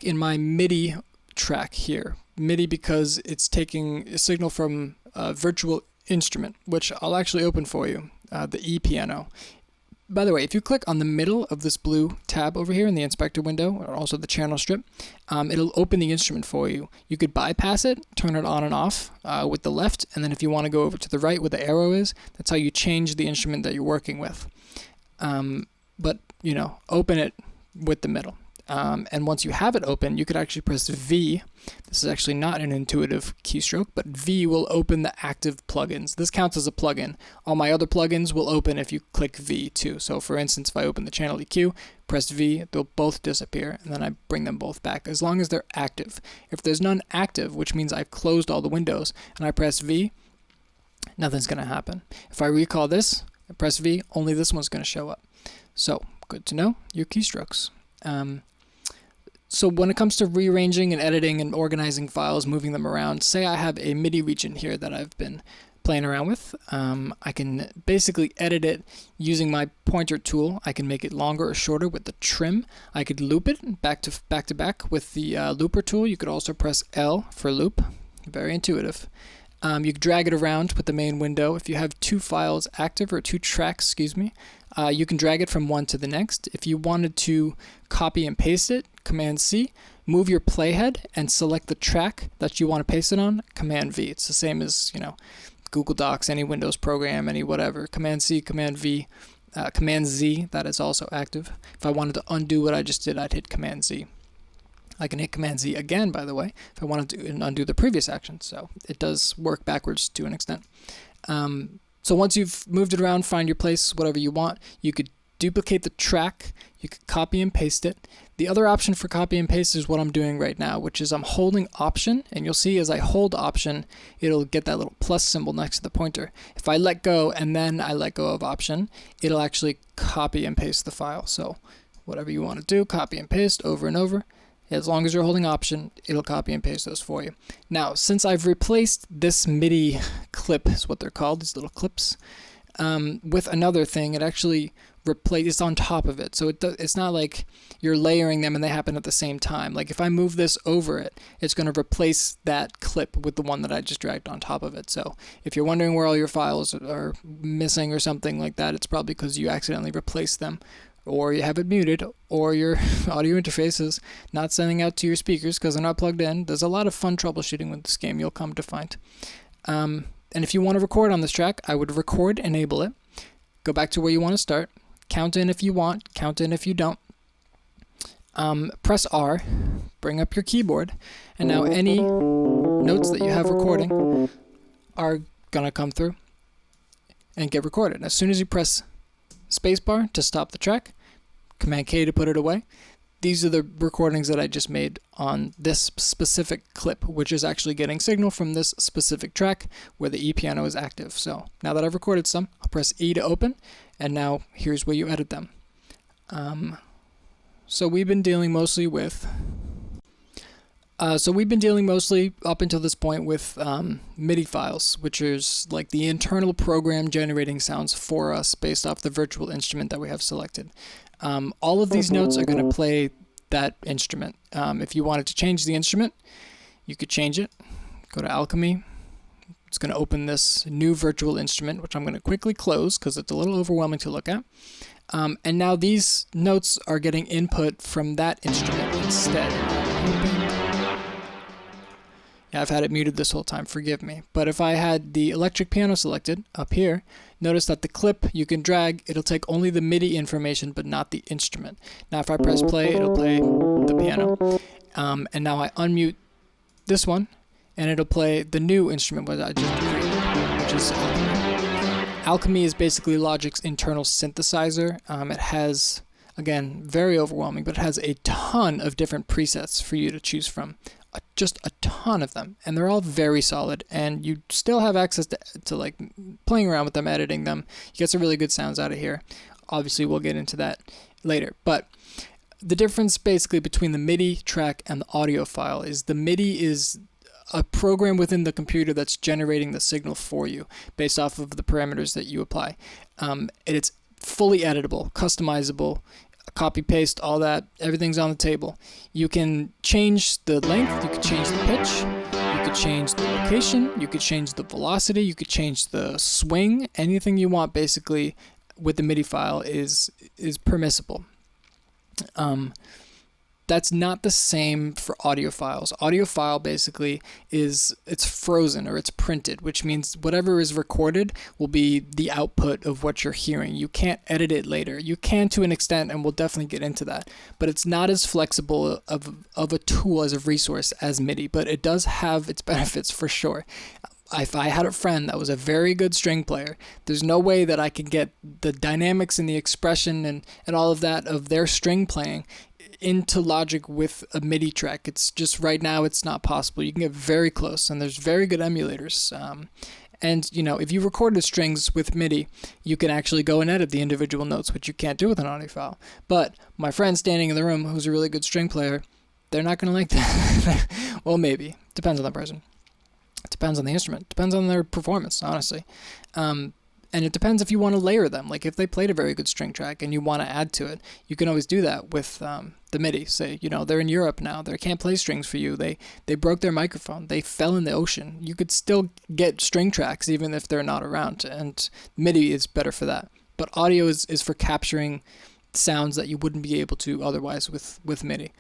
stuck in my MIDI track here. MIDI because it's taking a signal from a virtual instrument, which I'll actually open for you, the E piano. By the way, if you click on the middle of this blue tab over here in the inspector window, or also the channel strip, it'll open the instrument for you. You could bypass it, turn it on and off with the left, and then if you want to go over to the right where the arrow is, that's how you change the instrument that you're working with. But, you know, open it with the middle. And once you have it open, you could actually press V. This is actually not an intuitive keystroke, but V will open the active plugins. This counts as a plugin. All my other plugins will open if you click V too. So for instance, if I open the channel EQ, press V, they'll both disappear, and then I bring them both back as long as they're active. If there's none active, which means I've closed all the windows, and I press V, nothing's going to happen. If I recall this, I press V, only this one's going to show up. So good to know your keystrokes. So when it comes to rearranging and editing and organizing files, moving them around, say I have a MIDI region here that I've been playing around with, I can basically edit it using my pointer tool. I can make it longer or shorter with the trim. I could loop it back to back with the looper tool. You could also press L for loop. Very intuitive. You could drag it around with the main window. If you have two files active, or two tracks, excuse me, you can drag it from one to the next. If you wanted to copy and paste it, Command C, move your playhead and select the track that you want to paste it on, Command V. It's the same as, you know, Google Docs, any Windows program, any whatever. Command C, Command V, Command Z, that is also active. If I wanted to undo what I just did, I'd hit Command Z. I can hit Command Z again, by the way, if I wanted to undo the previous action. So it does work backwards to an extent. So once you've moved it around, find your place, whatever you want, you could duplicate the track, you could copy and paste it. The other option for copy and paste is what I'm doing right now, which is I'm holding Option, and you'll see as I hold Option, it'll get that little plus symbol next to the pointer. If I let go and then I let go of Option, it'll actually copy and paste the file. So whatever you want to do, copy and paste over and over. As long as you're holding Option, it'll copy and paste those for you. Now, since I've replaced this MIDI clip, is what they're called, these little clips, with another thing, it actually it's on top of it. So it's not like you're layering them and they happen at the same time. Like if I move this over it, it's going to replace that clip with the one that I just dragged on top of it. So if you're wondering where all your files are missing or something like that, it's probably because you accidentally replaced them, or you have it muted, or your audio interface is not sending out to your speakers because they're not plugged in. There's a lot of fun troubleshooting with this game, you'll come to find. And if you want to record on this track, I would record, enable it, go back to where you want to start, count in if you want, count in if you don't, press R, bring up your keyboard, and now any notes that you have recording are going to come through and get recorded. As soon as you press spacebar to stop the track, Command K to put it away. These are the recordings that I just made on this specific clip, which is actually getting signal from this specific track where the E piano is active. So now that I've recorded some, I'll press E to open, and now here's where you edit them. So we've been dealing mostly up until this point with MIDI files, which is like the internal program generating sounds for us based off the virtual instrument that we have selected. All of these notes are going to play that instrument. If you wanted to change the instrument, you could change it. Go to Alchemy. It's going to open this new virtual instrument, which I'm going to quickly close because it's a little overwhelming to look at. And now these notes are getting input from that instrument instead. Yeah, I've had it muted this whole time, forgive me. But if I had the electric piano selected up here, notice that the clip you can drag, it'll take only the MIDI information but not the instrument. Now if I press play, it'll play the piano. And now I unmute this one, and it'll play the new instrument that I just created, which is Alchemy. Alchemy is basically Logic's internal synthesizer. It has, again, very overwhelming, but it has a ton of different presets for you to choose from. Just a ton of them, and they're all very solid, and you still have access to like playing around with them, editing them. You get some really good sounds out of here. Obviously we'll get into that later, but the difference basically between the MIDI track and the audio file is the MIDI is a program within the computer that's generating the signal for you based off of the parameters that you apply. It's fully editable, customizable. copy paste, all that, everything's on the table. You can change the length, you can change the pitch, you could change the location, you could change the velocity, you could change the swing. Anything you want basically with the MIDI file is permissible. That's not the same for audio files. Audio file basically it's frozen or it's printed, which means whatever is recorded will be the output of what you're hearing. You can't edit it later. You can to an extent, and we'll definitely get into that, but it's not as flexible of a tool, as a resource as MIDI, but it does have its benefits for sure. If I had a friend that was a very good string player, there's no way that I could get the dynamics and the expression and all of that of their string playing into Logic with a MIDI track. It's just right now it's not possible. You can get very close, and there's very good emulators. And if you recorded strings with MIDI, you can actually go and edit the individual notes, which you can't do with an audio file. But my friend standing in the room, who's a really good string player, they're not going to like that. Well, maybe. Depends on the person. It depends on the instrument. Depends on their performance, honestly. And it depends if you want to layer them. Like if they played a very good string track and you want to add to it, you can always do that with the MIDI. Say, they're in Europe now. They can't play strings for you. They broke their microphone. They fell in the ocean. You could still get string tracks even if they're not around. And MIDI is better for that. But audio is for capturing sounds that you wouldn't be able to otherwise with MIDI.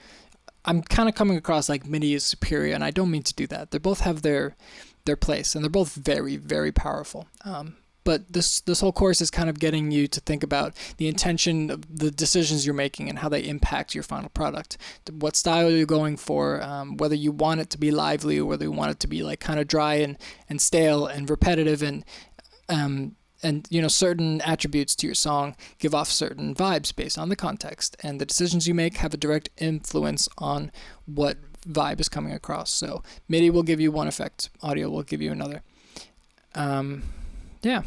I'm kind of coming across like MIDI is superior, and I don't mean to do that. They both have their place, and they're both very, very powerful. But this whole course is kind of getting you to think about the intention of the decisions you're making and how they impact your final product. What style you're going for, whether you want it to be lively or whether you want it to be like kind of dry and stale and repetitive, and certain attributes to your song give off certain vibes based on the context. And the decisions you make have a direct influence on what vibe is coming across. So MIDI will give you one effect, audio will give you another. Yeah.